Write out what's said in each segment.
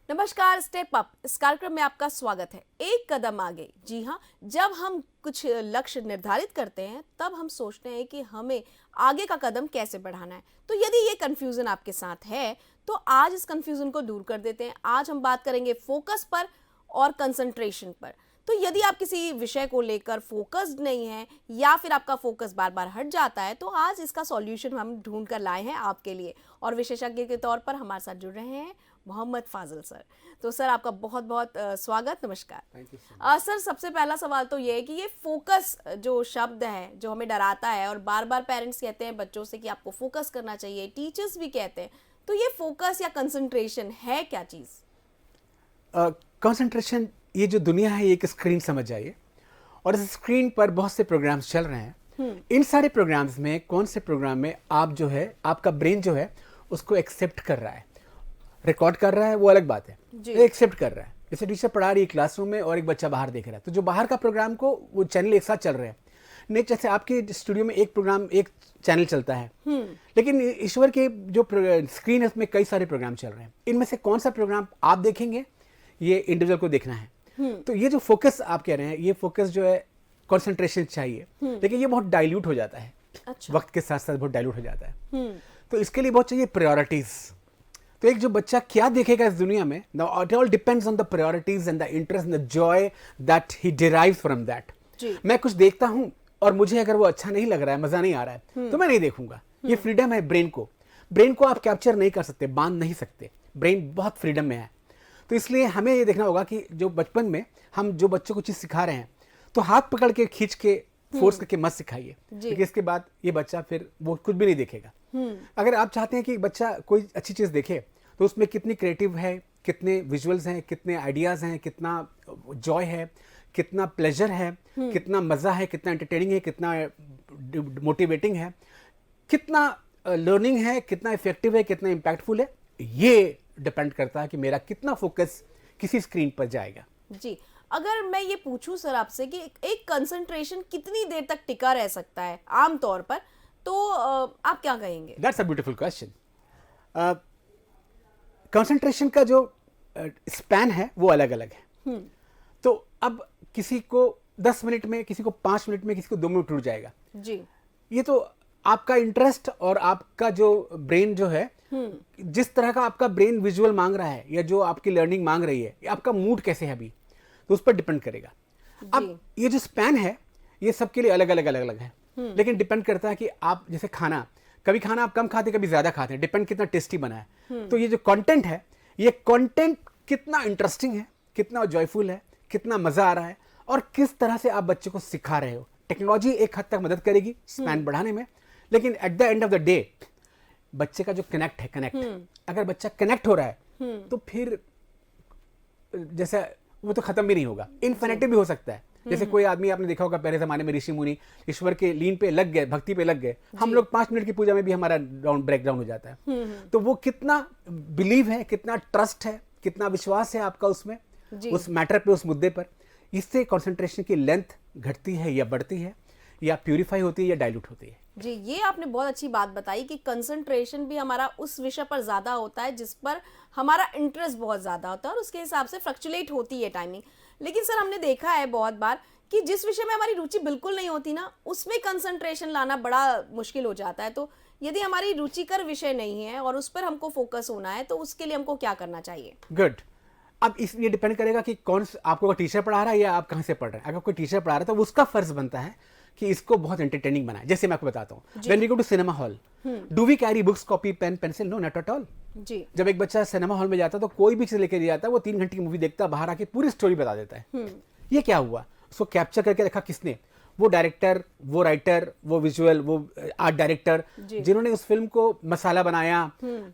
नमस्कार, step up इस कार्यक्रम में आपका स्वागत है। एक कदम आगे। जी हाँ, जब हम कुछ लक्ष्य निर्धारित करते हैं तब हम सोचते हैं कि हमें आगे का कदम कैसे बढ़ाना है। तो यदि ये कंफ्यूजन आपके साथ है तो आज इस कंफ्यूजन को दूर कर देते हैं। आज हम बात करेंगे फोकस पर और कंसंट्रेशन पर। तो यदि आप किसी विषय को लेकर फोकस्ड नहीं है या फिर आपका फोकस बार बार हट जाता है तो आज इसका सॉल्यूशन हम ढूंढ कर लाए हैं आपके लिए। और विशेषज्ञ के तौर पर हमारे साथ जुड़ रहे हैं मोहम्मद फाजिल सर। तो सर आपका बहुत बहुत स्वागत। नमस्कार। थैंक यू सर, सबसे पहला सवाल तो ये है कि ये फोकस जो शब्द है जो हमें डराता है और बार बार पेरेंट्स कहते हैं बच्चों से कि आपको फोकस करना चाहिए, टीचर्स भी कहते हैं, तो ये फोकस या कंसंट्रेशन है क्या चीज़? कंसंट्रेशन, ये जो दुनिया है ये एक स्क्रीन समझ जाइए, और इस स्क्रीन पर बहुत से प्रोग्राम्स चल रहे हैं। इन सारे प्रोग्राम्स में कौन से प्रोग्राम में आप जो है, आपका ब्रेन जो है उसको एक्सेप्ट कर रहा है, रिकॉर्ड कर रहा है, वो अलग बात है, एक्सेप्ट कर रहा है। जैसे टीचर पढ़ा रही है क्लासरूम में और एक बच्चा बाहर देख रहा है, तो जो बाहर का प्रोग्राम को वो चैनल एक साथ चल रहे हैं। नहीं, जैसे आपके स्टूडियो में एक प्रोग्राम एक चैनल चलता है, लेकिन ईश्वर के जो स्क्रीन है उसमें कई सारे प्रोग्राम चल रहे हैं। इनमें से कौन सा प्रोग्राम आप देखेंगे ये इंडिविजुअल को देखना है। तो ये जो फोकस आप कह रहे हैं, ये फोकस जो है कंसंट्रेशन चाहिए, लेकिन ये बहुत डाइल्यूट हो जाता है। अच्छा। वक्त के साथ साथ बहुत डाइल्यूट हो जाता है। तो इसके लिए बहुत चाहिए प्रायोरिटीज। तो एक जो बच्चा क्या देखेगा इस दुनिया में, it all depends on the priorities and the interest and the Joy that he derives from that. मैं कुछ देखता हूं और मुझे अगर वो अच्छा नहीं लग रहा है, मजा नहीं आ रहा है, तो मैं नहीं देखूंगा। ये फ्रीडम है ब्रेन को। ब्रेन को आप कैप्चर नहीं कर सकते, बांध नहीं सकते। ब्रेन बहुत फ्रीडम में है। तो इसलिए हमें ये देखना होगा कि जो बचपन में हम जो बच्चों को चीज सिखा रहे हैं, तो हाथ पकड़ के खींच के फोर्स करके मत सिखाइए, क्योंकि इसके बाद ये बच्चा फिर वो कुछ भी नहीं देखेगा। अगर आप चाहते हैं कि बच्चा कोई अच्छी चीज देखे, तो उसमें कितनी क्रिएटिव है, कितने विजुअल्स हैं, कितने आइडियाज हैं, कितना जॉय है, कितना प्लेजर है, कितना मजा है, कितना एंटरटेनिंग है, कितना मोटिवेटिंग है, कितना लर्निंग है, कितना इफेक्टिव है, कितना इम्पैक्टफुल है, ये डिपेंड करता है कि मेरा कितना फोकस किसी स्क्रीन पर जाएगा। जी, अगर मैं ये पूछूं सर आपसे कि एक कंसंट्रेशन कितनी देर तक टिका रह सकता है आम तौर पर, तो आप क्या कहेंगे? That's a beautiful question. Concentration का जो स्पैन है वो अलग अलग है। तो अब किसी को 10 मिनट में, किसी को 5 मिनट में, किसी को 2 मिनट टूट जाएगा। जी, ये तो आपका इंटरेस्ट और आपका जो ब्रेन जो है, जिस तरह का आपका ब्रेन विजुअल मांग रहा है या जो आपकी लर्निंग मांग रही है, आपका मूड कैसे है अभी, तो उस पर डिपेंड करेगा। अब ये जो स्पैन है ये सबके लिए अलग अलग है, लेकिन डिपेंड करता है कि आप जैसे खाना, कभी खाना आप कम खाते, कभी ज्यादा खाते हैं, डिपेंड कितना टेस्टी बना है। तो ये जो कंटेंट है, ये कंटेंट कितना इंटरेस्टिंग है, कितना जॉयफुल है, कितना मजा आ रहा है, और किस तरह से आप बच्चे को सिखा रहे हो। टेक्नोलॉजी एक हद तक मदद करेगी स्पैन बढ़ाने में, लेकिन at the end of the day बच्चे का जो कनेक्ट, अगर बच्चा कनेक्ट हो रहा है तो फिर जैसे वो तो खत्म भी नहीं होगा, इन्फिनिटी भी हो सकता है। जैसे कोई आदमी, आपने देखा होगा पहले जमाने में ऋषि मुनि ईश्वर के लीन पे लग गए, भक्ति पे लग गए। हम लोग 5 मिनट की पूजा में भी हमारा ब्रेक डाउन हो जाता है। तो वो कितना बिलीव है, कितना ट्रस्ट है, कितना विश्वास है आपका उसमें, उस मैटर पे, उस मुद्दे पर। इससे कंसंट्रेशन की लेंथ घटती है या बढ़ती है, या प्यूरिफाई होती है या डाइल्यूट होती है। जी, ये आपने बहुत अच्छी बात बताई कि कंसंट्रेशन भी हमारा उस विषय पर ज्यादा होता है जिस पर हमारा इंटरेस्ट बहुत ज्यादा होता है, और उसके हिसाब से फ्लक्चुएट होती है टाइमिंग। लेकिन सर, हमने देखा है बहुत बार कि जिस विषय में हमारी रुचि बिल्कुल नहीं होती ना, उसमें कंसंट्रेशन लाना बड़ा मुश्किल हो जाता है। तो यदि हमारी रुचिकर विषय नहीं है और उस पर हमको फोकस होना है, तो उसके लिए हमको क्या करना चाहिए? गुड। अब ये डिपेंड करेगा कि कौन आपको टीचर पढ़ा रहा है या आप कहाँ से पढ़ रहे हैं। अगर कोई टीचर पढ़ा रहा है तो उसका फर्ज बनता है कि इसको बहुत एंटरटेनिंग बनाए। जैसे मैं आपको बताता हूँ, when we go to cinema hall, do we carry books, copy, pen, pencil? No, not at all. जी, जब एक बच्चा सिनेमा हॉल में जाता है तो कोई भी चीज लेकर जाता है, वो 3 घंटे की मूवी देखता है, बाहर आके पूरी स्टोरी बता देता है। ये क्या हुआ, उसको कैप्चर करके रखा किसने? वो डायरेक्टर, वो राइटर, वो विजुअल, वो आर्ट डायरेक्टर, जिन्होंने उस फिल्म को मसाला बनाया,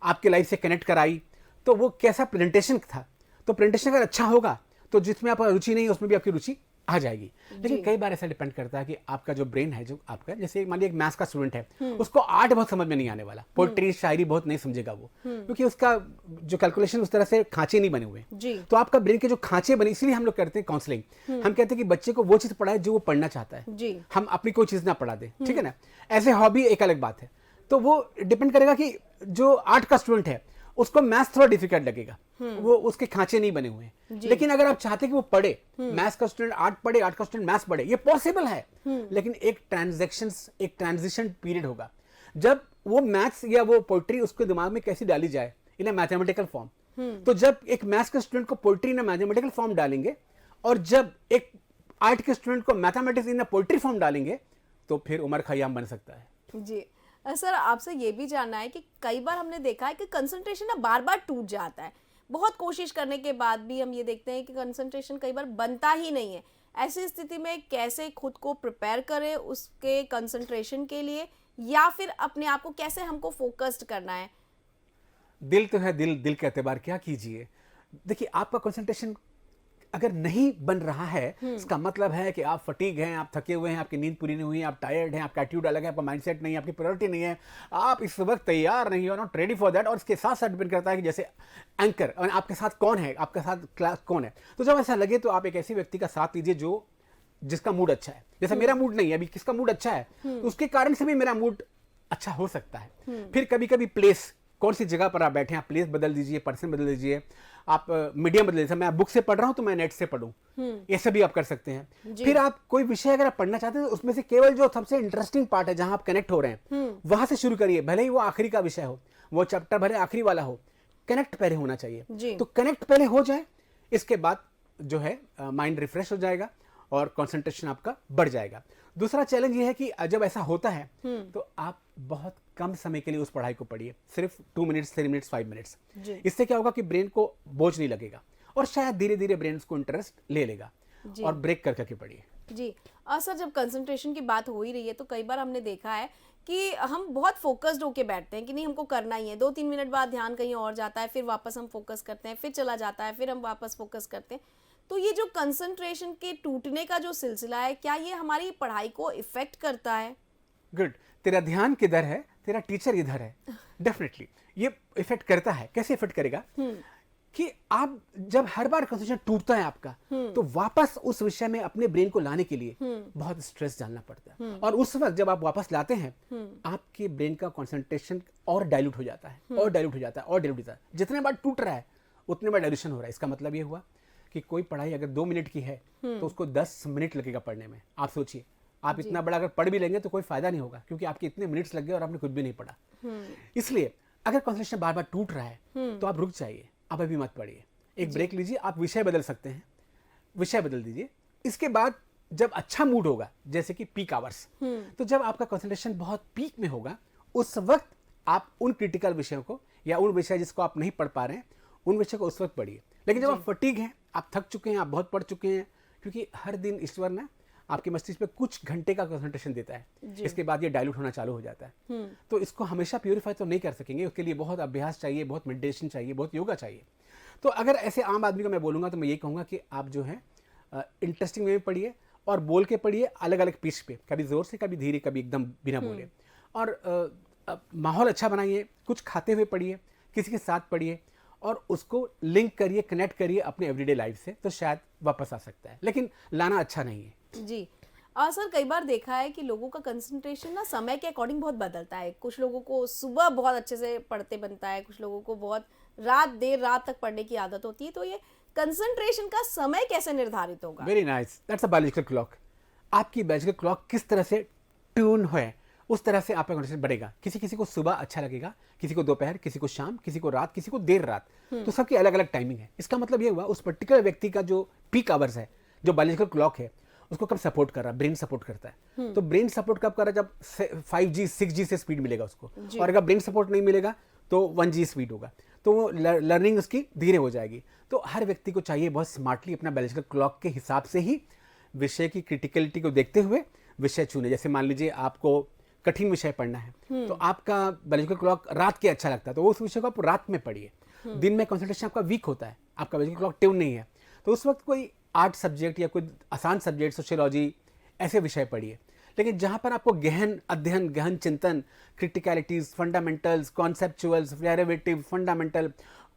आपके लाइफ से कनेक्ट कराई। तो वो कैसा प्रेजेंटेशन था। तो प्रेजेंटेशन अगर अच्छा होगा तो जिसमें आपका रुचि नहीं है उसमें भी आपकी रुचि आ जाएगी। लेकिन कई बार ऐसा डिपेंड करता है कि आपका जो ब्रेन है, जो आपका, जैसे मान लीजिए एक मैथ्स का स्टूडेंट है, उसको आर्ट बहुत समझ में नहीं आने वाला, पोएट्री, शायरी बहुत नहीं समझेगा वो, क्योंकि उसका जो कैलकुलेशन उस तरह से खांचे नहीं बने हुए। तो आपका ब्रेन के जो खांचे बने, इसलिए हम लोग करते हैं काउंसलिंग। हम कहते हैं कि बच्चे को वो चीज पढ़ाए जो वो पढ़ना चाहता है, हम अपनी कोई चीज ना पढ़ा दे, ठीक है ना। ऐसे हॉबी एक अलग बात है। तो वो डिपेंड करेगा कि जो आर्ट का स्टूडेंट है उसको मैथ्स थोड़ा डिफिकल्ट लगेगा, वो उसके खांचे नहीं बने हुए हैं। लेकिन अगर आप चाहते कि वो पढ़े, मैथ्स का स्टूडेंट आर्ट पढ़े, आर्ट का स्टूडेंट मैथ्स पढ़े, ये पॉसिबल है। लेकिन एक ट्रांजिशन पीरियड होगा जब वो मैथ्स या वो पोइट्री उसके दिमाग में कैसी डाली जाए इन ए मैथमेटिकल फॉर्म। तो जब एक मैथ्स के स्टूडेंट को पोइट्री इन मैथमेटिकल फॉर्म डालेंगे और जब एक आर्ट के स्टूडेंट को मैथमेटिक्स इन पोइट्री फॉर्म डालेंगे, तो फिर उमर खयाम बन सकता है। जी सर, आपसे ये भी जानना है कि कई बार हमने देखा है कि कंसंट्रेशन ना बार बार टूट जाता है, बहुत कोशिश करने के बाद भी हम ये देखते हैं कि कंसंट्रेशन कई बार बनता ही नहीं है। ऐसी स्थिति में कैसे खुद को प्रिपेयर करें उसके कंसंट्रेशन के लिए, या फिर अपने आप को कैसे हमको फोकस्ड करना है? दिल तो है, दिल के एतबार क्या कीजिए। देखिए, आपका कंसंट्रेशन अगर नहीं बन रहा है, इसका मतलब है कि आप फटीग हैं, आप थके हुए हैं, आपकी नींद पूरी नहीं हुई है, आप टायर्ड हैं, आपका एटीट्यूड अलग है, आपका माइंडसेट नहीं है, आपकी प्रायोरिटी नहीं है, आप इस वक्त तैयार नहीं हो, नॉट रेडी फॉर दैट। और इसके साथ साथ डिपेंड करता है कि जैसे एंकर आपके साथ कौन है, आपके साथ क्लास कौन है। तो जब ऐसा लगे तो आप एक ऐसे व्यक्ति का साथ लीजिए जिसका मूड अच्छा है। जैसे मेरा मूड नहीं है अभी, किसका मूड अच्छा है, तो उसके कारण से भी मेरा मूड अच्छा हो सकता है। फिर कभी कभी प्लेस, कौन सी जगह पर आप बैठे हैं, आप प्लेस बदल दीजिए, पर्सन बदल दीजिए, आप मीडियम बदल दीजिए। मैं बुक से पढ़ रहा हूं तो मैं नेट से पढ़ूं, ऐसे भी आप कर सकते हैं। फिर आप कोई विषय अगर आप पढ़ना चाहते हैं तो उसमें से केवल जो सबसे इंटरेस्टिंग पार्ट है, जहां आप कनेक्ट हो रहे हैं, वहां से शुरू करिए। भले ही वो आखिरी का विषय हो, वो चैप्टर भले आखिरी वाला हो, कनेक्ट पहले होना चाहिए। तो कनेक्ट पहले हो जाए, इसके बाद जो है माइंड रिफ्रेश हो जाएगा और कंसंट्रेशन आपका बढ़ जाएगा। दूसरा चैलेंज ये है कि जब ऐसा होता है तो आप बहुत कम समय के लिए उस पढ़ाई को पढ़िए, सिर्फ 2 मिनट्स, 3 मिनट्स, 5 मिनट्स। इससे क्या होगा कि ब्रेन को बोझ नहीं लगेगा और शायद धीरे धीरे ब्रेन को इंटरेस्ट ले लेगा। और ब्रेक कर करके पढ़िए। जी सर, जब कंसंट्रेशन की बात हो ही रही है तो कई बार हमने देखा है कि हम बहुत फोकस्ड होके बैठते हैं कि नहीं हमको करना ही है, 2-3 मिनट बाद ध्यान कहीं और जाता है, फिर वापस हम फोकस करते हैं, फिर चला जाता है, फिर हम वापस फोकस करते हैं। तो ये जो कंसंट्रेशन के टूटने का जो सिलसिला है, क्या ये हमारी पढ़ाई को इफेक्ट करता है? गुड, तेरा ध्यान किधर है, तेरा टीचर इधर है। डेफिनेटली ये इफेक्ट करता है। कैसे इफेक्ट करेगा कि आप जब हर बार कंसंट्रेशन टूटता है आपका, तो वापस उस विषय में अपने ब्रेन को लाने के लिए बहुत स्ट्रेस डालना पड़ता है। और उस वक्त जब आप वापस लाते हैं, आपके ब्रेन का कंसंट्रेशन और डाइल्यूट हो जाता है, और डाइल्यूट हो जाता है, और डाइल्यूट हो जाता है। जितने बार टूट रहा है उतने बार डाइल्यूशन हो रहा है। इसका मतलब ये हुआ कि कोई पढ़ाई अगर 2 मिनट की है तो उसको 10 मिनट लगेगा पढ़ने में। आप सोचिए, आप इतना बड़ा अगर पढ़ भी लेंगे तो कोई फायदा नहीं होगा, क्योंकि आपके इतने मिनट्स लग गए और आपने कुछ भी नहीं पढ़ा। इसलिए अगर कंसंट्रेशन बार बार टूट रहा है तो आप रुक जाइए, आप अभी मत पढ़िए, एक ब्रेक लीजिए। आप विषय बदल सकते हैं, विषय बदल दीजिए। इसके बाद जब अच्छा मूड होगा, जैसे कि पीक आवर्स, तो जब आपका कंसंट्रेशन बहुत पीक में होगा, उस वक्त आप उन क्रिटिकल विषयों को या उन विषय जिसको आप नहीं पढ़ पा रहे हैं, उन विषय को उस वक्त पढ़िए। लेकिन जब आप फटीग हैं, आप थक चुके हैं, आप बहुत पढ़ चुके हैं, क्योंकि हर दिन ईश्वर ना आपके मस्तिष्क पे कुछ घंटे का कंसंट्रेशन देता है, इसके बाद ये डाइल्यूट होना चालू हो जाता है। तो इसको हमेशा प्यूरिफाई तो नहीं कर सकेंगे, उसके लिए बहुत अभ्यास चाहिए, बहुत मेडिटेशन चाहिए, बहुत योगा चाहिए। तो अगर ऐसे आम आदमी को मैं बोलूँगा तो मैं यही कहूँगा कि आप जो है इंटरेस्टिंग वे में पढ़िए और बोल के पढ़िए, अलग अलग पिच पे, कभी जोर से, कभी धीरे, कभी एकदम बिना बोले। और माहौल अच्छा बनाइए, कुछ खाते हुए पढ़िए, किसी के साथ पढ़िए और उसको लिंक करिए, कनेक्ट करिए अपने एवरीडे लाइफ से, तो शायद वापस आ सकता है। लेकिन लाना अच्छा नहीं है। जी सर, कई बार देखा है कि लोगों का कंसंट्रेशन ना समय के अकॉर्डिंग बहुत बदलता है। कुछ लोगों को सुबह बहुत अच्छे से पढ़ते बनता है, कुछ लोगों को बहुत देर रात तक पढ़ने की आदत होती है। तो ये कंसंट्रेशन का समय कैसे निर्धारित होगा? Very nice, that's a biological clock. आपकी बायोलॉजिकल क्लॉक किस तरह से ट्यून है, उस तरह से आपका कंसंट्रेशन बढ़ेगा। किसी को सुबह अच्छा लगेगा, किसी को दोपहर, किसी को शाम, किसी को रात, किसी को देर रात। तो सबकी अलग अलग टाइमिंग है। इसका मतलब ये हुआ उस पर्टिकुलर व्यक्ति का जो पीक आवर्स है, जो बायोलॉजिकल क्लॉक है, उसको कब सपोर्ट कर रहा है, ब्रेन सपोर्ट करता है। तो ब्रेन सपोर्ट कब कर रहा है, जब 5G 6G से स्पीड मिलेगा उसको। और अगर ब्रेन सपोर्ट नहीं मिलेगा तो 1G स्पीड होगा, तो वो लर्निंग उसकी धीरे हो जाएगी। तो हर व्यक्ति को चाहिए बहुत स्मार्टली अपना बायोलॉजिकल क्लॉक के हिसाब से ही विषय की क्रिटिकलिटी को देखते हुए विषय चुने। जैसे मान लीजिए आपको कठिन विषय पढ़ना है, तो आपका बायोलॉजिकल क्लॉक रात के अच्छा लगता है, तो उस विषय को आप रात में पढ़िए। दिन में कंसंट्रेशन आपका वीक होता है, आपका बायोलॉजिकल क्लॉक ट्यून नहीं है, तो उस वक्त कोई आर्ट सब्जेक्ट या कोई आसान सब्जेक्ट, सोशियोलॉजी, ऐसे विषय पढ़िए। लेकिन जहां पर आपको गहन अध्ययन, गहन चिंतन, criticalities, fundamentals, conceptuals, derivative, fundamental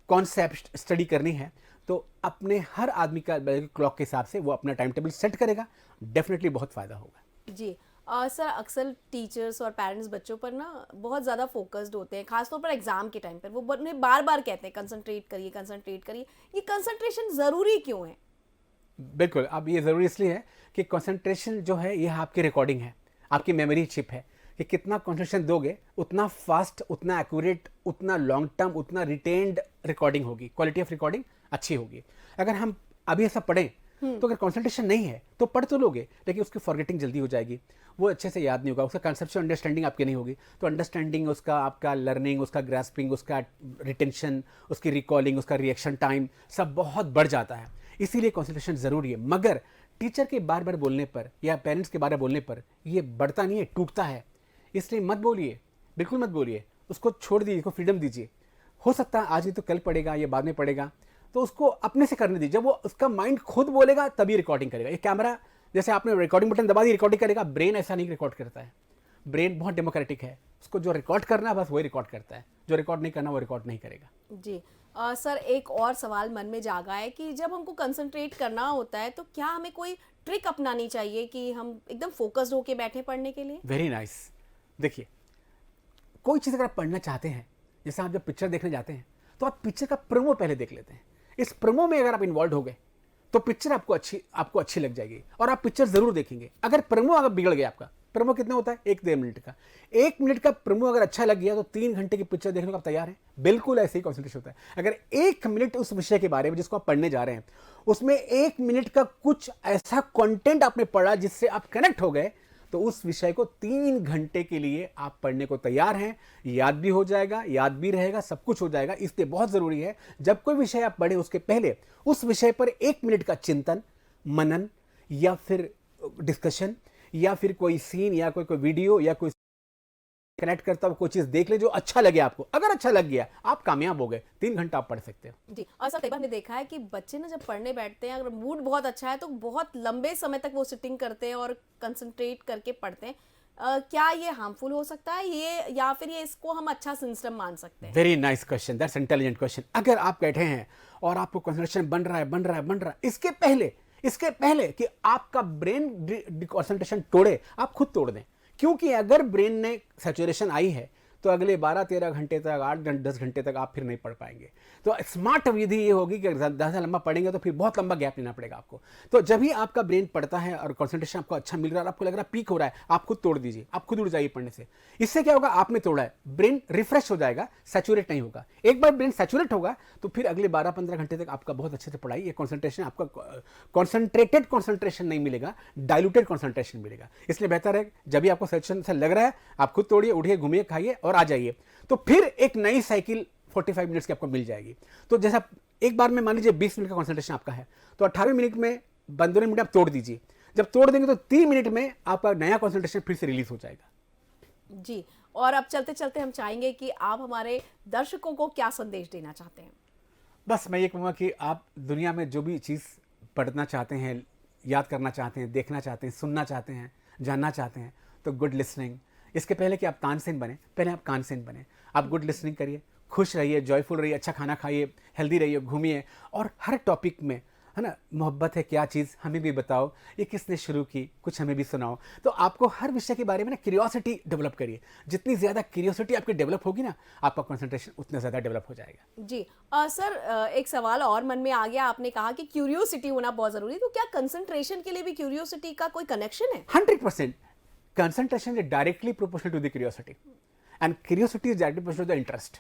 concept study करनी है, तो अपने हर आदमी का क्लॉक के हिसाब से वो अपना टाइम टेबल सेट करेगा, डेफिनेटली बहुत फायदा होगा। जी सर अक्सर टीचर्स और पेरेंट्स बच्चों पर ना बहुत ज़्यादा फोकस्ड होते हैं, खासतौर पर एग्जाम के टाइम पर वो उन्हें बार बार कहते हैं कंसंट्रेट करिए कंसंट्रेट करिए। ये कंसंट्रेशन ज़रूरी क्यों है? बिल्कुल, अब ये ज़रूरी इसलिए है कि कंसंट्रेशन जो है ये आपकी रिकॉर्डिंग है, आपकी मेमोरी चिप है कि कितना कंसंट्रेशन दोगे उतना फास्ट, उतना एक्यूरेट, उतना लॉन्ग टर्म, उतना रिटेन्ड रिकॉर्डिंग होगी, क्वालिटी ऑफ रिकॉर्डिंग अच्छी होगी। अगर हम अभी ऐसा पढ़ें तो अगर कंसंट्रेशन नहीं है तो पढ़ तो लोगे लेकिन उसकी फॉरगेटिंग जल्दी हो जाएगी, वो अच्छे से याद नहीं होगा, उसका कंसेप्चुअल अंडरस्टैंडिंग आपकी नहीं होगी। तो अंडरस्टैंडिंग, उसका आपका लर्निंग, उसका ग्रास्पिंग, उसका रिटेंशन, उसकी रिकॉलिंग, उसका रिएक्शन टाइम सब बहुत बढ़ जाता है। इसीलिए कंसंट्रेशन ज़रूरी है। मगर टीचर के बार बार बोलने पर या पेरेंट्स के बार बार बोलने पर ये बढ़ता नहीं है, टूटता है। इसलिए मत बोलिए, बिल्कुल मत बोलिए, उसको छोड़ दीजिए, उसको फ्रीडम दीजिए। हो सकता है आज नहीं तो कल पढ़ेगा या बाद में पढ़ेगा, तो उसको अपने से करने दीजिए। जब वो उसका माइंड खुद बोलेगा तभी रिकॉर्डिंग करेगा। ये कैमरा जैसे आपने रिकॉर्डिंग बटन दबा दी रिकॉर्डिंग करेगा, ब्रेन ऐसा नहीं रिकॉर्ड करता है। ब्रेन बहुत डेमोक्रेटिक है, उसको जो रिकॉर्ड करना है बस वही रिकॉर्ड करता है, जो रिकॉर्ड नहीं करना वो रिकॉर्ड नहीं करेगा। जी सर एक और सवाल मन में जागा है कि जब हमको कंसंट्रेट करना होता है तो क्या हमें कोई ट्रिक अपनानी चाहिए कि हम एकदम फोकस्ड होके बैठे पढ़ने के लिए? Very nice. देखिए, कोई चीज़ अगर आप पढ़ना चाहते हैं, जैसे आप जब पिक्चर देखने जाते हैं तो आप पिक्चर का प्रोमो पहले देख लेते हैं। इस प्रोमो में अगर आप इन्वॉल्व हो गए तो पिक्चर आपको अच्छी लग जाएगी और आप पिक्चर जरूर देखेंगे। अगर प्रोमो अगर बिगड़ गया, आपका प्रोमो कितना होता है 1-1.5 मिनट का, 1 मिनट का प्रोमो अगर अच्छा लग गया तो 3 घंटे की पिक्चर देखने को आप तैयार हैं। बिल्कुल ऐसे ही कॉन्सेंट्रेशन होता है। अगर 1 मिनट उस विषय के बारे में जिसको आप पढ़ने जा रहे हैं उसमें 1 मिनट का कुछ ऐसा कंटेंट आपने पढ़ा जिससे आप कनेक्ट हो गए तो उस विषय को 3 घंटे के लिए आप पढ़ने को तैयार हैं। याद भी हो जाएगा, याद भी रहेगा, सब कुछ हो जाएगा। इसलिए बहुत जरूरी है जब कोई विषय आप पढ़ें उसके पहले उस विषय पर 1 मिनट का चिंतन, मनन या फिर डिस्कशन या फिर कोई सीन या कोई वीडियो या कोई कनेक्ट करता हुआ कोई चीज देख ले जो अच्छा लगे आपको। अगर अच्छा लग गया आप कामयाब हो गए, 3 घंटा आप पढ़ सकते हो। जी और सर कई बार हमने देखा है कि बच्चे ना जब पढ़ने बैठते हैं, अगर मूड बहुत अच्छा है तो बहुत लंबे समय तक वो सिटिंग करते हैं और कंसंट्रेट करके पढ़ते हैं। क्या ये हार्मफुल हो सकता है ये, या फिर ये इसको हम अच्छा सिस्टम मान सकते हैं? Very nice question, that's intelligent question. अगर आप बैठे हैं और आपको कंसंट्रेशन बन रहा है इसके पहले कि आपका ब्रेन कंसंट्रेशन तोड़े, आप खुद तोड़ दें। क्योंकि अगर ब्रेन ने सैचुरेशन आई है तो अगले 12-13 घंटे तक, 8-10 घंटे तक आप फिर नहीं पढ़ पाएंगे। तो स्मार्ट विधि ये होगी कि ज़्यादा लंबा पढ़ेंगे तो फिर बहुत लंबा गैप लेना पड़ेगा आपको। तो जब भी आपका ब्रेन पढ़ता है और कंसंट्रेशन आपको अच्छा मिल रहा है और आपको लग रहा है पीक हो रहा है, आप खुद तोड़ दीजिए, आप खुद उड़ जाइए पढ़ने से। इससे क्या होगा, आपने तोड़ा है, ब्रेन रिफ्रेश हो जाएगा, सैचुरेट नहीं होगा। एक बार ब्रेन सैचुरेट होगा तो फिर अगले 12-15 घंटे तक आपका बहुत अच्छे से पढ़ाई, ये कंसंट्रेशन आपका कॉन्सेंट्रेटेड कॉन्सेंट्रेशन नहीं मिलेगा, डाइल्यूटेड कॉन्सेंट्रेशन मिलेगा। इसलिए बेहतर है जब भी आपको सैचुरेशन से लग रहा है आप खुद तोड़िए, उठिए, घूमिए, खाइए और आ जाइए। तो फिर एक नई साइकिल 45 मिनट्स की आपको मिल जाएगी। तो जैसा एक बार में मान लीजिए 20 मिनट का कंसंट्रेशन आपका है तो 18वें मिनट में 15 मिनट आप तोड़ दीजिए। जब तोड़ देंगे तो 3 मिनट में आपका नया कंसंट्रेशन फिर से रिलीज हो जाएगा। जी और अब चलते चलते हम चाहेंगे कि आप हमारे दर्शकों को क्या संदेश देना चाहते हैं? बस मैं ये कहूँगा कि आप दुनिया में जो भी चीज़ पढ़ना चाहते हैं, याद करना चाहते हैं, देखना चाहते हैं, सुनना चाहते हैं, जानना चाहते हैं तो गुड लिसनिंग। इसके पहले कि आप तानसेन बने, पहले आप कानसेन बने। आप गुड लिसनिंग करिए, खुश रहिए, जॉयफुल रहिए, अच्छा खाना खाइए, हेल्दी रहिए, घूमिए और हर टॉपिक में है ना, मोहब्बत है क्या चीज़ हमें भी बताओ, ये किसने शुरू की, कुछ हमें भी सुनाओ। तो आपको हर विषय के बारे में ना क्यूरियोसिटी डेवलप करिए। जितनी ज़्यादा क्यूरियोसिटी आपकी डेवलप होगी ना, आपका कंसंट्रेशन उतना ज़्यादा डेवलप हो जाएगा। जी सर एक सवाल और मन में आ गया। आपने कहा कि क्यूरियोसिटी होना बहुत ज़रूरी है, तो क्या कंसंट्रेशन के लिए भी क्यूरियोसिटी का कोई कनेक्शन है? 100%। Concentration is directly proportional to the curiosity and curiosity is directly proportional to the interest.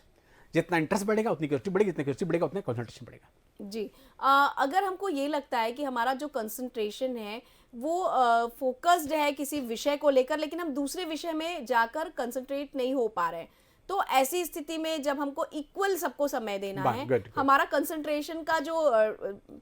जितना इंटरेस्ट बढ़ेगा उतनी क्यूरियोसिटी बढ़ेगी, जितना क्यूरियोसिटी बढ़ेगा उतना कंसंट्रेशन बढ़ेगा। जी अगर हमको ये लगता है कि हमारा जो कंसंट्रेशन है वो फोकस्ड है किसी विषय को लेकर, लेकिन हम दूसरे विषय में जाकर कंसंट्रेट नहीं हो पा रहे हैं, तो ऐसी स्थिति में जब हमको इक्वल सबको समय देना है, good. हमारा कंसंट्रेशन का जो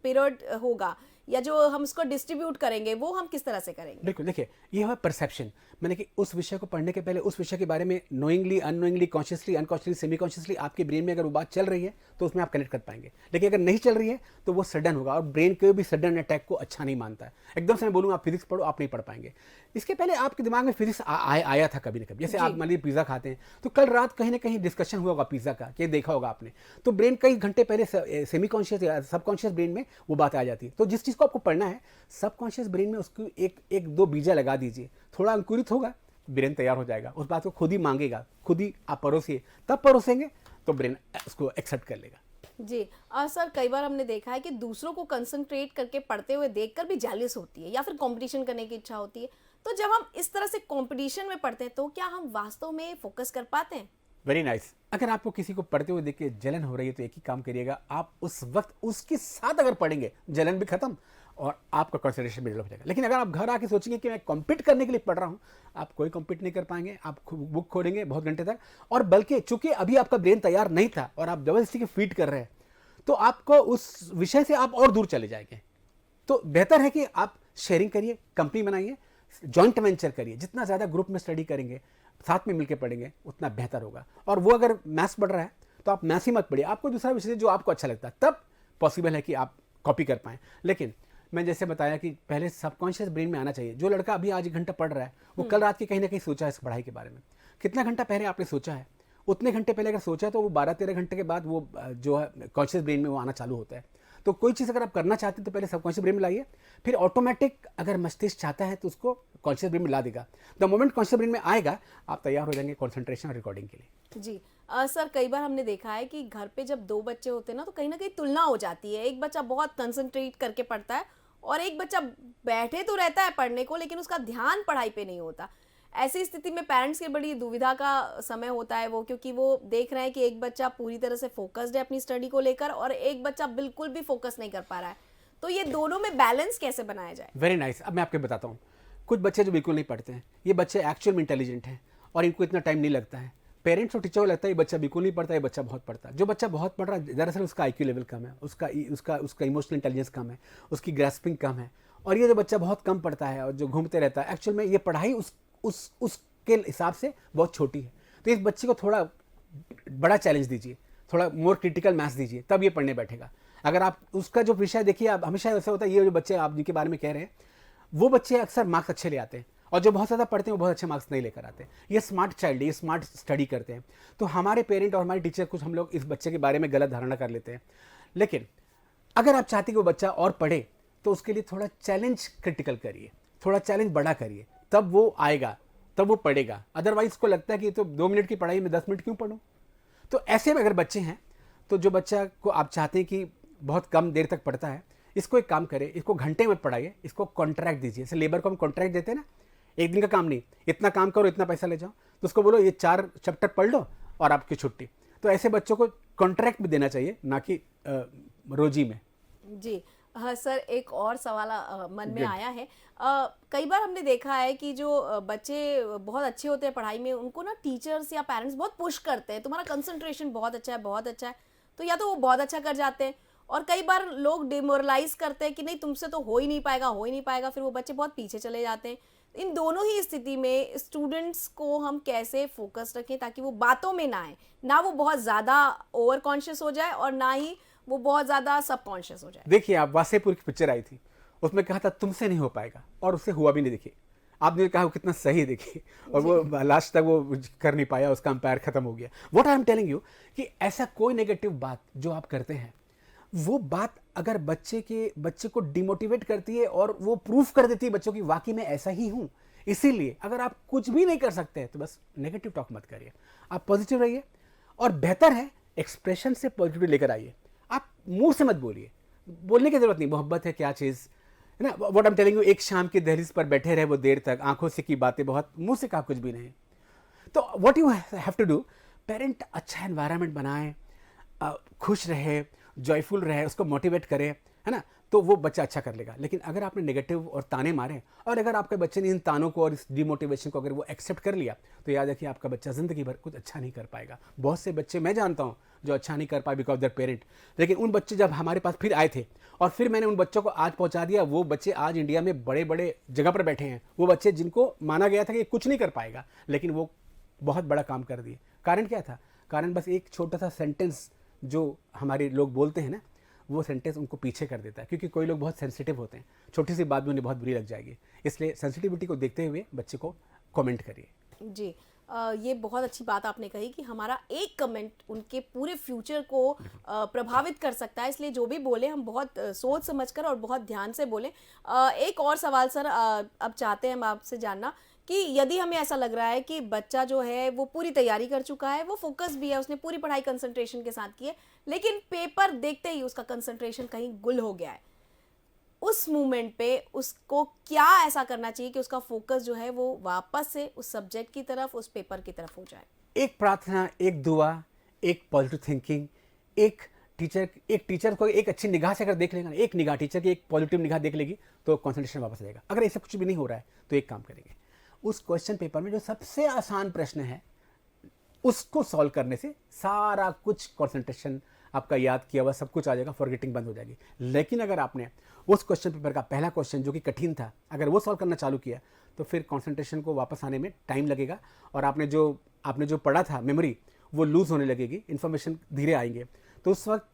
पीरियड होगा या जो हम उसको डिस्ट्रीब्यूट करेंगे वो हम किस तरह से करेंगे? बिल्कुल, देखिए ये है परसेप्शन। मैंने कि उस विषय को पढ़ने के पहले उस विषय के बारे में knowingly, unknowingly, consciously, unconsciously, semi consciously आपके ब्रेन में अगर वो बात चल रही है तो उसमें आप कनेक्ट कर पाएंगे। लेकिन अगर नहीं चल रही है तो वो सडन होगा और ब्रेन कोई भी सडन अटैक को अच्छा नहीं मानता है। एकदम से मैं बोलूँ आप फिजिक्स पढ़ो, आप नहीं पढ़ पाएंगे। इसके पहले आपके दिमाग में फिजिक्स आया था कभी ना कभी। जैसे आप मान लीजिए पिज़्ज़ा खाते हैं तो कल रात कहीं ना कहीं डिस्कशन हुआ होगा पिज़्ज़ा का, कि देखा होगा आपने, तो ब्रेन कई घंटे पहले सेमी कॉन्शियस या सबकॉन्शियस ब्रेन में वो बात आ जाती है। तो जिस चीज़ उसको आपको पढ़ना है, सबकॉन्शियस ब्रेन में उसको एक दो बीजा लगा दीजिए, थोड़ा अंकुरित होगा, ब्रेन तैयार हो जाएगा, उस बात को खुद ही मांगेगा, खुद ही आप परोसिए, तब परोसेंगे तो ब्रेन उसको एक्सेप्ट कर लेगा। जी सर, कई बार हमने देखा है कि दूसरों को कंसंट्रेट करके पढ़ते हुए देखकर भी जेलस होती है या फिर कंपटीशन करने की इच्छा होती है। तो जब हम इस तरह से कंपटीशन में पढ़ते हैं तो क्या हम वास्तव में फोकस कर पाते हैं? Very nice. अगर आपको किसी को पढ़ते हुए देख के जलन हो रही है तो एक ही काम करिएगा, आप उस वक्त उसके साथ अगर पढ़ेंगे जलन भी खत्म और आपका कंसंट्रेशन भी डेवलप हो जाएगा। लेकिन अगर आप घर आके सोचेंगे कि मैं कॉम्पीट करने के लिए पढ़ रहा हूँ, आप कोई कॉम्पीट नहीं कर पाएंगे, आप बुक खोलेंगे बहुत घंटे तक, और बल्कि चूंकि अभी आपका ब्रेन तैयार नहीं था और आप जबरदस्ती के फीड कर रहे हैं, तो आपको उस विषय से आप और दूर चले जाएंगे। तो बेहतर है कि आप शेयरिंग करिए, कंपनी बनाइए, जॉइंट वेंचर करिए। जितना ज़्यादा ग्रुप में स्टडी करेंगे, साथ में मिलकर पढ़ेंगे, उतना बेहतर होगा। और वो अगर मैथ्स पढ़ रहा है तो आप मैथ्स ही मत पढ़िए, आपको दूसरा विषय जो आपको अच्छा लगता है, तब पॉसिबल है कि आप कॉपी कर पाएँ। लेकिन मैं जैसे बताया कि पहले सबकॉन्शियस ब्रेन में आना चाहिए। जो लड़का अभी आज 1 घंटा पढ़ रहा है, वो कल रात के कहीं ना कहीं सोचा है इस पढ़ाई के बारे में। कितना घंटा पहले आपने सोचा है, उतने घंटे पहले अगर सोचा है तो वो 12-13 घंटे के बाद वो जो है कॉन्शियस ब्रेन में वो आना चालू होता है। तो कोई चीज़ अगर आप करना चाहते हैं तो पहले सबकॉन्शियस ब्रेन में लाइए, फिर ऑटोमेटिक अगर मस्तिष्क चाहता है तो उसको कॉन्शियस ब्रेन में ला देगा। द मोमेंट कॉन्शियस ब्रेन में आएगा, आप तैयार हो जाएंगे कॉन्सेंट्रेशन और रिकॉर्डिंग के लिए। जी सर, कई बार हमने देखा है कि घर पे जब 2 बच्चे होते हैं ना तो कहीं ना कहीं तुलना हो जाती है। एक बच्चा बहुत कंसंट्रेट करके पढ़ता है और एक बच्चा बैठे तो रहता है पढ़ने को लेकिन उसका ध्यान पढ़ाई पे नहीं होता। ऐसी स्थिति में पेरेंट्स की बड़ी दुविधा का समय होता है वो, क्योंकि वो देख रहे हैं कि एक बच्चा पूरी तरह से फोकस्ड है अपनी स्टडी को लेकर और एक बच्चा बिल्कुल भी फोकस नहीं कर पा रहा है। तो ये दोनों में बैलेंस कैसे बनाया जाए? Very nice. अब मैं आपको बताता हूँ, कुछ बच्चे जो बिल्कुल नहीं पढ़ते हैं, ये बच्चे एक्चुअल में इंटेलिजेंट हैं और इनको इतना टाइम नहीं लगता है। पेरेंट्स और टीचर को लगता है ये बच्चा बिल्कुल नहीं पढ़ता, ये बच्चा बहुत पढ़ता है। जो बच्चा बहुत पढ़ रहा है, दरअसल उसका IQ लेवल कम है, उसका इमोशनल इंटेलिजेंस कम है, उसकी ग्रास्पिंग कम है। और ये जो बच्चा बहुत कम पढ़ता है और जो घूमते रहता है, एक्चुअल में ये पढ़ाई उसके हिसाब से बहुत छोटी है। तो इस बच्चे को थोड़ा बड़ा चैलेंज दीजिए, थोड़ा मोर क्रिटिकल मैथ्स दीजिए, तब ये पढ़ने बैठेगा। अगर आप उसका जो विषय देखिए, आप हमेशा ऐसा होता है, ये जो बच्चे आप जिनके बारे में कह रहे हैं, वो बच्चे अक्सर मार्क्स अच्छे ले आते हैं और जो बहुत ज़्यादा पढ़ते हैं वो बहुत अच्छे मार्क्स नहीं लेकर आते। ये स्मार्ट चाइल्ड है, ये स्मार्ट स्टडी करते हैं। तो हमारे पेरेंट और हमारे टीचर कुछ हम लोग इस बच्चे के बारे में गलत धारणा कर लेते हैं। लेकिन अगर आप चाहते हैं कि वो बच्चा और पढ़े तो उसके लिए थोड़ा चैलेंज क्रिटिकल करिए, थोड़ा चैलेंज बड़ा करिए, तब वो आएगा, तब वो पढ़ेगा। अदरवाइज उसको लगता है कि तो 2 मिनट की पढ़ाई में 10 मिनट क्यों पढ़ूं। तो ऐसे में अगर बच्चे हैं तो जो बच्चा को आप चाहते हैं कि बहुत कम देर तक पढ़ता है, इसको एक काम करें, इसको घंटे में पढ़ाइए, इसको कॉन्ट्रैक्ट दीजिए। जैसे लेबर को हम कॉन्ट्रैक्ट देते हैं ना, एक दिन का काम नहीं, इतना काम करो इतना पैसा ले जाओ, तो उसको बोलो ये 4 चैप्टर पढ़ लो और आपकी छुट्टी। तो ऐसे बच्चों को कॉन्ट्रैक्ट भी देना चाहिए, ना कि रोजी में। जी हाँ सर, एक और सवाल मन में Good. आया है। कई बार हमने देखा है कि जो बच्चे बहुत अच्छे होते हैं पढ़ाई में, उनको ना टीचर्स या पेरेंट्स बहुत पुश करते हैं, तुम्हारा कंसंट्रेशन बहुत अच्छा है, बहुत अच्छा है। तो या तो वो बहुत अच्छा कर जाते हैं और कई बार लोग डिमोरलाइज करते हैं कि नहीं तुमसे तो हो ही नहीं पाएगा, हो ही नहीं पाएगा, फिर वो बच्चे बहुत पीछे चले जाते हैं। इन दोनों ही स्थिति में स्टूडेंट्स को हम कैसे फोकस रखें ताकि वो बातों में ना आए, ना वो बहुत ज़्यादा ओवर कॉन्शियस हो जाए और ना ही वो बहुत ज़्यादा सबकॉन्शियस हो जाए? देखिए, आप वासेपुर की पिक्चर आई थी, उसमें कहा था तुमसे नहीं हो पाएगा और उससे हुआ भी नहीं। देखिए आपने कहा वो कितना सही, देखिए, और वो लास्ट तक वो कर नहीं पाया, उसका अंपायर खत्म हो गया। What I am telling you कि ऐसा कोई नेगेटिव बात जो आप करते हैं, वो बात अगर बच्चे को डिमोटिवेट करती है और वो प्रूफ कर देती है बच्चों की वाकई में ऐसा ही हूं। इसीलिए अगर आप कुछ भी नहीं कर सकते हैं तो बस नेगेटिव टॉक मत करिए, आप पॉजिटिव रहिए। और बेहतर है एक्सप्रेशन से पॉजिटिव लेकर आइए, आप मुंह से मत बोलिए, बोलने की जरूरत नहीं। मोहब्बत है क्या चीज़ है ना, what I am telling you. एक शाम की दहलीज पर बैठे रहे वो देर तक, आंखों से की बातें बहुत, मुंह से कहा कुछ भी नहीं। तो what you have to do, parent अच्छा एनवायरनमेंट बनाए, खुश रहे, जॉयफुल रहे, उसको मोटिवेट करे, है ना, तो वो बच्चा अच्छा कर लेगा। लेकिन अगर आपने नेगेटिव और ताने मारे और अगर आपके बच्चे ने इन तानों को और इस डिमोटिवेशन को अगर वो एक्सेप्ट कर लिया, तो याद रखिए आपका बच्चा ज़िंदगी भर कुछ अच्छा नहीं कर पाएगा। बहुत से बच्चे मैं जानता हूँ जो अच्छा नहीं कर पाए बिकॉज देयर पेरेंट। लेकिन उन बच्चे जब हमारे पास फिर आए थे और फिर मैंने उन बच्चों को आज पहुँचा दिया, वो बच्चे आज इंडिया में बड़े बड़े जगह पर बैठे हैं। वो बच्चे जिनको माना गया था कि कुछ नहीं कर पाएगा, लेकिन वो बहुत बड़ा काम कर दिए। कारण क्या था? कारण बस एक छोटा सा सेंटेंस जो हमारे लोग बोलते हैं ना, वो सेंटेंस उनको पीछे कर देता है। क्योंकि कोई लोग बहुत सेंसिटिव होते हैं, छोटी सी बात भी उन्हें बहुत बुरी लग जाएगी। इसलिए सेंसिटिविटी को देखते हुए बच्चे को कमेंट करिए। जी ये बहुत अच्छी बात आपने कही कि हमारा एक कमेंट उनके पूरे फ्यूचर को प्रभावित कर सकता है, इसलिए जो भी बोले हम बहुत सोच समझकर और बहुत ध्यान से बोलें। एक और सवाल सर, अब चाहते हैं हम आपसे जानना कि यदि हमें ऐसा लग रहा है कि बच्चा जो है वो पूरी तैयारी कर चुका है, वो फोकस भी है, उसने पूरी पढ़ाई कंसंट्रेशन के साथ की है, लेकिन पेपर देखते ही उसका कंसंट्रेशन कहीं गुल हो गया है, उस मोमेंट पे उसको क्या ऐसा करना चाहिए कि उसका फोकस जो है वो वापस से उस सब्जेक्ट की तरफ, उस पेपर की तरफ हो जाए? एक प्रार्थना, एक दुआ, एक पॉजिटिव थिंकिंग, एक टीचर को एक अच्छी निगाह से अगर देख लेगा ना, एक निगाह टीचर की एक पॉजिटिव निगाह देख लेगी तो कंसंट्रेशन वापस आ जाएगा। अगर ऐसा कुछ भी नहीं हो रहा है तो एक काम करेंगे, उस क्वेश्चन पेपर में जो सबसे आसान प्रश्न है उसको सॉल्व करने से सारा कुछ कंसंट्रेशन आपका याद किया हुआ सब कुछ आ जाएगा, फॉरगेटिंग बंद हो जाएगी। लेकिन अगर आपने उस क्वेश्चन पेपर का पहला क्वेश्चन जो कि कठिन था, अगर वो सॉल्व करना चालू किया तो फिर कंसंट्रेशन को वापस आने में टाइम लगेगा और आपने जो पढ़ा था मेमोरी वो लूज होने लगेगी, इन्फॉर्मेशन धीरे आएंगे। तो उस वक्त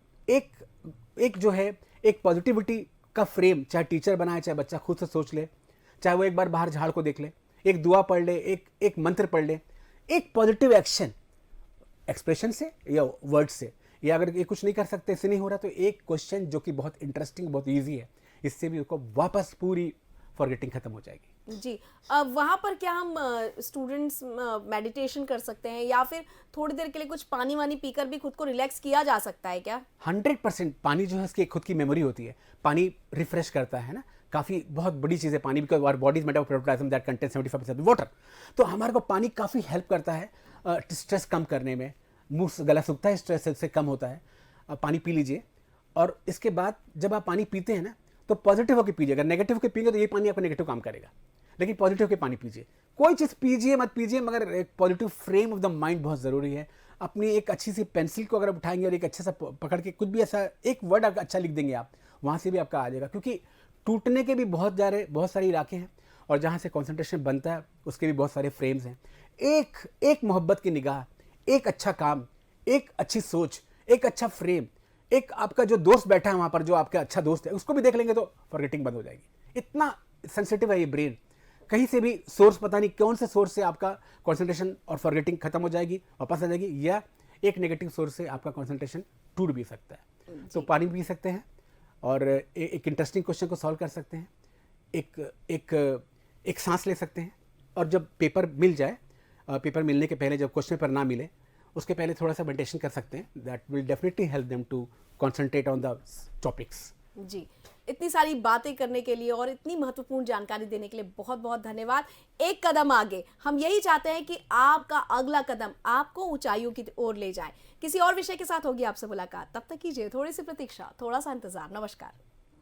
एक जो है एक पॉजिटिविटी का फ्रेम, चाहे टीचर बनाए चाहे बच्चा खुद से सोच ले, चाहे वो एक बार बाहर झाड़ को देख ले, एक दुआ पढ़ ले, एक मंत्र पढ़ ले, एक पॉजिटिव एक्शन एक्सप्रेशन से या वर्ड से, या अगर ये कुछ नहीं कर सकते, इससे नहीं हो रहा, तो एक क्वेश्चन जो कि बहुत इंटरेस्टिंग, बहुत इजी है, इससे भी उसको वापस पूरी फॉरगेटिंग खत्म हो जाएगी। जी, अब वहाँ पर क्या हम स्टूडेंट्स मेडिटेशन कर सकते हैं या फिर थोड़ी देर के लिए कुछ पानी वानी पीकर भी खुद को रिलैक्स किया जा सकता है क्या? 100% पानी जो है उसकी खुद की मेमोरी होती है। पानी रिफ्रेश करता है ना, काफ़ी बहुत बड़ी चीज़ है पानी, because our body is made of protoplasm that contain 75% water. तो हमारे को पानी काफ़ी हेल्प करता है स्ट्रेस कम करने में। मुंह से गला सूखता है, स्ट्रेस से कम होता है। पानी पी लीजिए और इसके बाद जब आप पानी पीते हैं ना तो पॉजिटिव होकर पीजिए। अगर नेगेटिव होकर पीएंगे तो ये पानी आपका नेगेटिव काम करेगा, लेकिन पॉजिटिव के पानी पीजिए। कोई चीज़ पीजिए मत पीजिए, मगर एक positive frame of the mind बहुत ज़रूरी है। अपनी एक अच्छी सी पेंसिल को अगर उठाएंगे और एक अच्छे सा पकड़ के कुछ भी ऐसा एक वर्ड अच्छा लिख देंगे आप, वहाँ से भी आपका आ जाएगा। क्योंकि टूटने के भी बहुत सारे इलाके हैं और जहाँ से कॉन्सेंट्रेशन बनता है उसके भी बहुत सारे फ्रेम्स हैं। एक मोहब्बत की निगाह, एक अच्छा काम, एक अच्छी सोच, एक अच्छा फ्रेम, एक आपका जो दोस्त बैठा है वहाँ पर जो आपका अच्छा दोस्त है, उसको भी देख लेंगे तो फॉरगेटिंग बंद हो जाएगी। इतना सेंसिटिव है ये ब्रेन, कहीं से भी सोर्स पता नहीं कौन से सोर्स से आपका कंसंट्रेशन और फॉरगेटिंग खत्म हो जाएगी, वापस आ जाएगी, या एक नेगेटिव सोर्स से आपका कंसंट्रेशन टूट भी सकता है। तो पानी पी सकते हैं और एक इंटरेस्टिंग क्वेश्चन को सॉल्व कर सकते हैं, एक सांस ले सकते हैं, और जब पेपर मिल जाए, पेपर मिलने के पहले जब क्वेश्चन पेपर ना मिले उसके पहले थोड़ा सा मेडिटेशन कर सकते हैं। That will definitely help them to concentrate on the topics. जी, इतनी सारी बातें करने के लिए और इतनी महत्वपूर्ण जानकारी देने के लिए बहुत बहुत धन्यवाद। एक कदम आगे, हम यही चाहते हैं कि आपका अगला कदम आपको ऊंचाइयों की ओर ले जाए। किसी और विषय के साथ होगी आपसे मुलाकात, तब तक कीजिए थोड़ी सी प्रतीक्षा, थोड़ा सा इंतजार। नमस्कार।